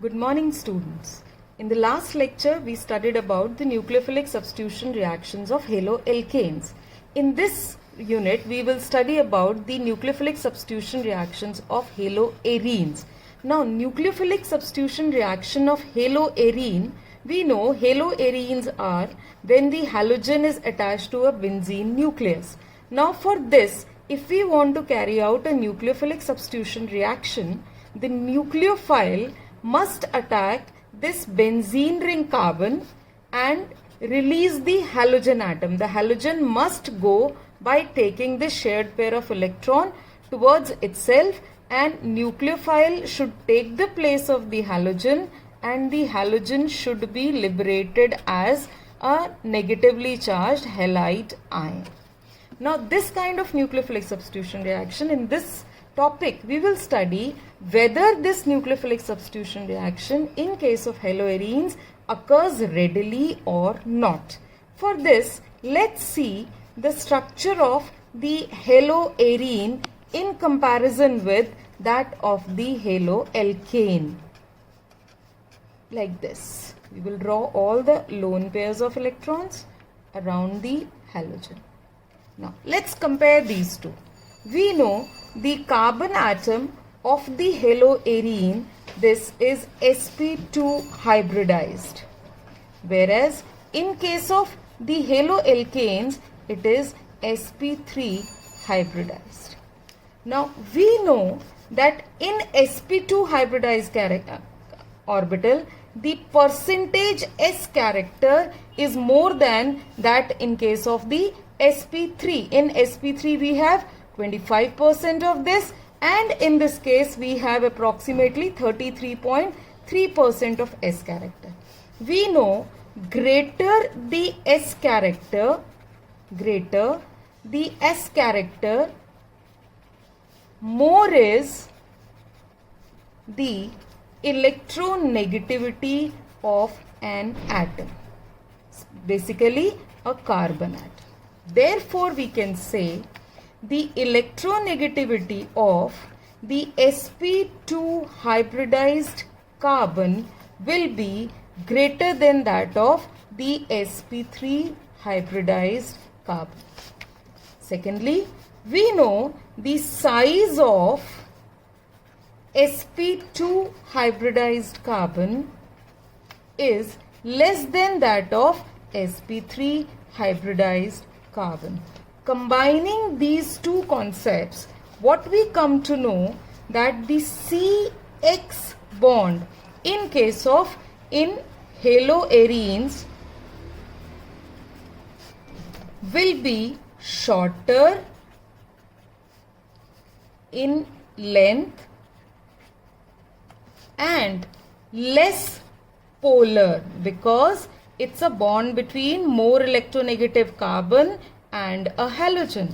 Good morning, students. In the last lecture, we studied about the nucleophilic substitution reactions of haloalkanes. In this unit, we will study about the nucleophilic substitution reactions of haloarenes. Now, nucleophilic substitution reaction of haloarene, we know haloarenes are when the halogen is attached to a benzene nucleus. Now, for this, if we want to carry out a nucleophilic substitution reaction, the nucleophile must attack this benzene ring carbon and release the halogen atom. The halogen must go by taking the shared pair of electron towards itself, and nucleophile should take the place of the halogen, and the halogen should be liberated as a negatively charged halide ion. Now, this kind of nucleophilic substitution reaction, in this topic we will study whether this nucleophilic substitution reaction in case of haloarenes occurs readily or not. For this, let's see the structure of the haloarene in comparison with that of the haloalkane. Like this, we will draw all the lone pairs of electrons around the halogen. Now, let's compare these two. We know the carbon atom of the haloarene, this is sp2 hybridized, whereas in case of the haloalkanes, it is sp3 hybridized. Now, we know that in sp2 hybridized orbital, the percentage S character is more than that in case of the sp3. In sp3 we have 25% of this, and in this case we have approximately 33.3% of S character. We know greater the S character, more is the electronegativity of an atom, basically a carbon atom. Therefore, we can say the electronegativity of the sp2 hybridized carbon will be greater than that of the sp3 hybridized carbon. Secondly, we know the size of sp2 hybridized carbon is less than that of sp3 hybridized carbon. Combining these two concepts, what we come to know that the CX bond in case of haloarenes will be shorter in length and less polar, because it's a bond between more electronegative carbon and a halogen.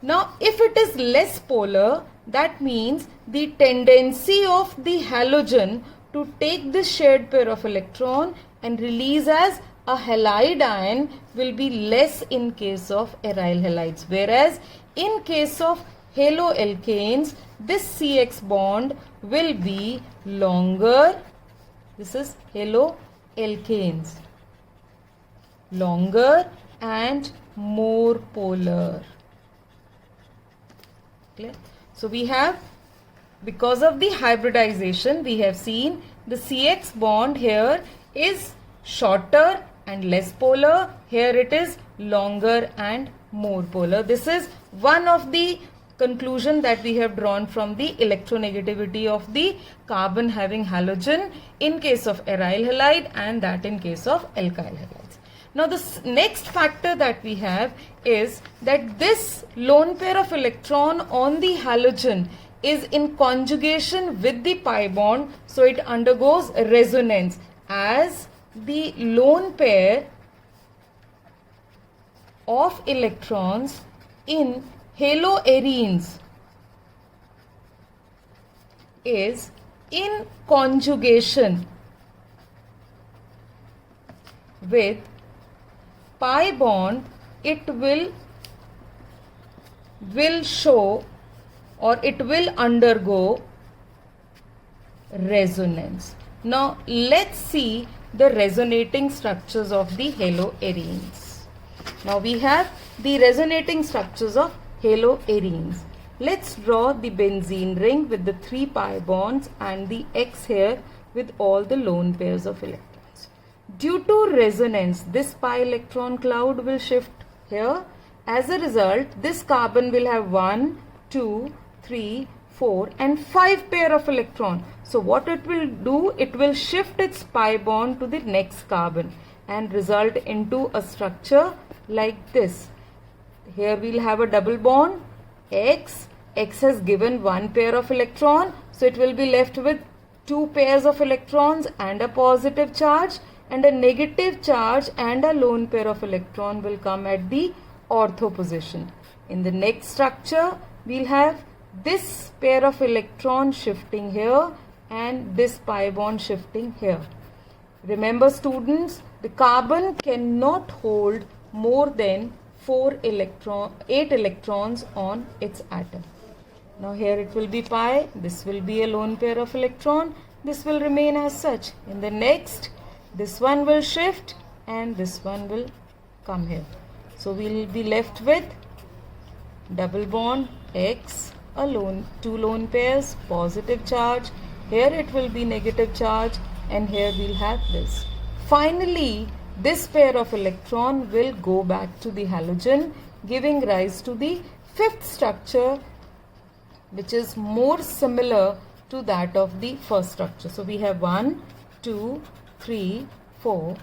Now, if it is less polar, that means the tendency of the halogen to take this shared pair of electron and release as a halide ion will be less in case of aryl halides, whereas in case of haloalkanes, this CX bond will be longer. This is haloalkanes, longer and more polar. Clear? So we have, because of the hybridization, we have seen the CX bond here is shorter and less polar. Here it is longer and more polar. This is one of the conclusion that we have drawn from the electronegativity of the carbon having halogen in case of aryl halide and that in case of alkyl halides. Now, the next factor that we have is that this lone pair of electron on the halogen is in conjugation with the pi bond, so it undergoes resonance, as the lone pair of electrons in haloarenes is in conjugation with pi bond, it will show or it will undergo resonance. Now let's see the resonating structures of the haloarenes. Now we have the resonating structures of haloarenes. Let's draw the benzene ring with the 3 pi bonds and the X here with all the lone pairs of electrons. Due to resonance, this pi electron cloud will shift here. As a result, this carbon will have 1, 2, 3, 4 and 5 pair of electron. So what it will do, it will shift its pi bond to the next carbon and result into a structure like this. Here we'll have a double bond X. X has given 1 pair of electron, so it will be left with 2 pairs of electrons and a positive charge, and a negative charge and a lone pair of electron will come at the ortho position. In the next structure, we'll have this pair of electrons shifting here and this pi bond shifting here. Remember students, the carbon cannot hold more than 8 electrons on its atom. Now here it will be pi, this will be a lone pair of electron, this will remain as such. In the next, this one will shift and this one will come here. So we will be left with double bond X, two lone pairs, positive charge. Here it will be negative charge and here we'll have this. Finally, this pair of electron will go back to the halogen, giving rise to the 5th structure, which is more similar to that of the first structure. So we have 1, 2, 3, 4,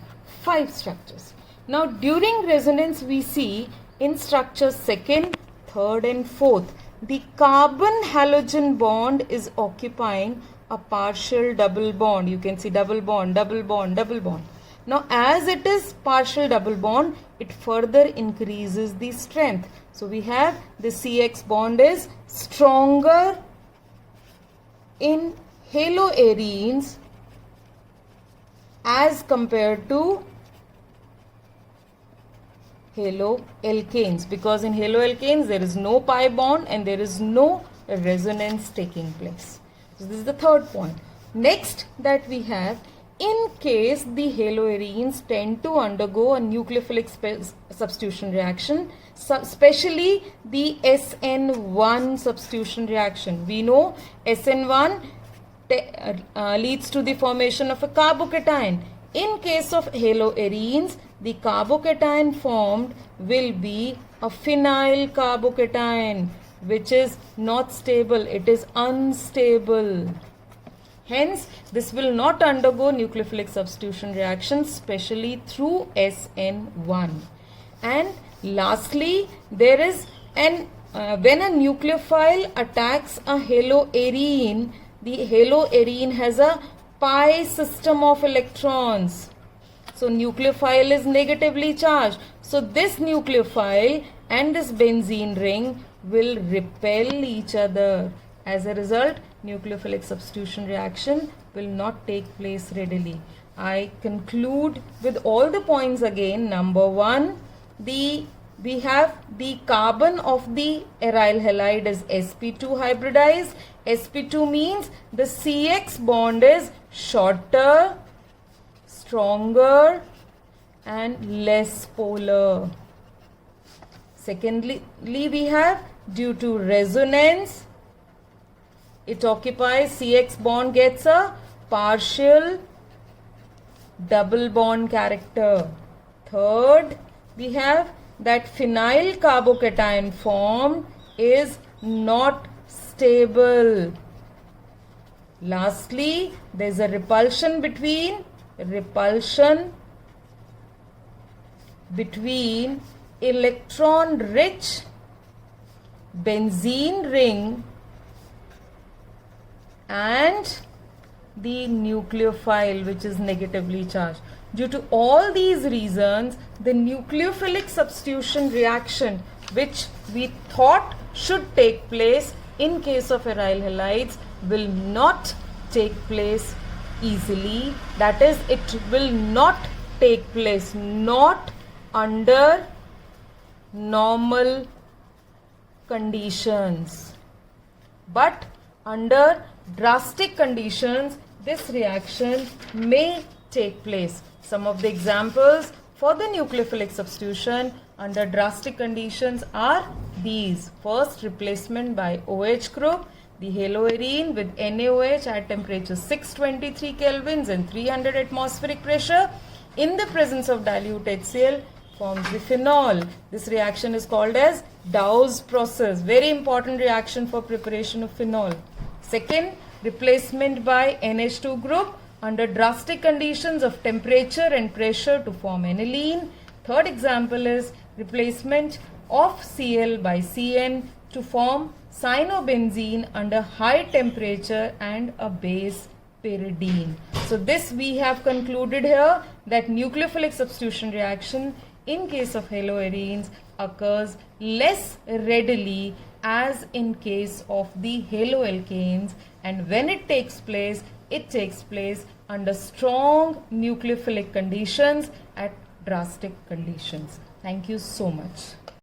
5 structures. Now during resonance we see in structures 2nd, 3rd and 4th, the carbon halogen bond is occupying a partial double bond. You can see double bond, double bond, double bond. Now as it is partial double bond, it further increases the strength. So we have the CX bond is stronger in haloarenes as compared to haloalkanes, because in haloalkanes there is no pi bond and there is no resonance taking place. So this is the 3rd point. Next that we have, in case the haloarenes tend to undergo a nucleophilic substitution reaction, especially the SN1 substitution reaction. We know SN1 leads to the formation of a carbocation. In case of haloarenes, the carbocation formed will be a phenyl carbocation, which is not stable, it is unstable. Hence, this will not undergo nucleophilic substitution reaction, especially through SN1. And lastly, there is when a nucleophile attacks a haloarene, the haloarene has a pi system of electrons. So nucleophile is negatively charged. So this nucleophile and this benzene ring will repel each other. As a result, nucleophilic substitution reaction will not take place readily. I conclude with all the points again. Number 1, we have the carbon of the aryl halide is sp2 hybridized. sp2 means the CX bond is shorter, stronger and less polar. Secondly, we have due to resonance, it occupies, CX bond gets a partial double bond character. Third, we have that phenyl carbocation formed is not stable. Lastly, there is a repulsion between electron rich benzene ring and the nucleophile, which is negatively charged. Due to all these reasons, the nucleophilic substitution reaction, which we thought should take place in case of aryl halides, will not take place easily. That is, it will not take place, not under normal conditions, but under drastic conditions this reaction may take place. Some of the examples for the nucleophilic substitution under drastic conditions are these. First, replacement by OH group, the haloarine with NaOH at temperature 623 kelvins and 300 atmospheric pressure in the presence of dilute HCl forms the phenol. This reaction is called as Dow's process. Very important reaction for preparation of phenol. Second, replacement by NH2 group under drastic conditions of temperature and pressure to form aniline. Third example is replacement of Cl by Cn to form cyanobenzene under high temperature and a base pyridine. So this we have concluded here that nucleophilic substitution reaction in case of haloarenes occurs less readily as in case of the haloalkanes, and when it takes place under strong nucleophilic conditions at drastic conditions. Thank you so much.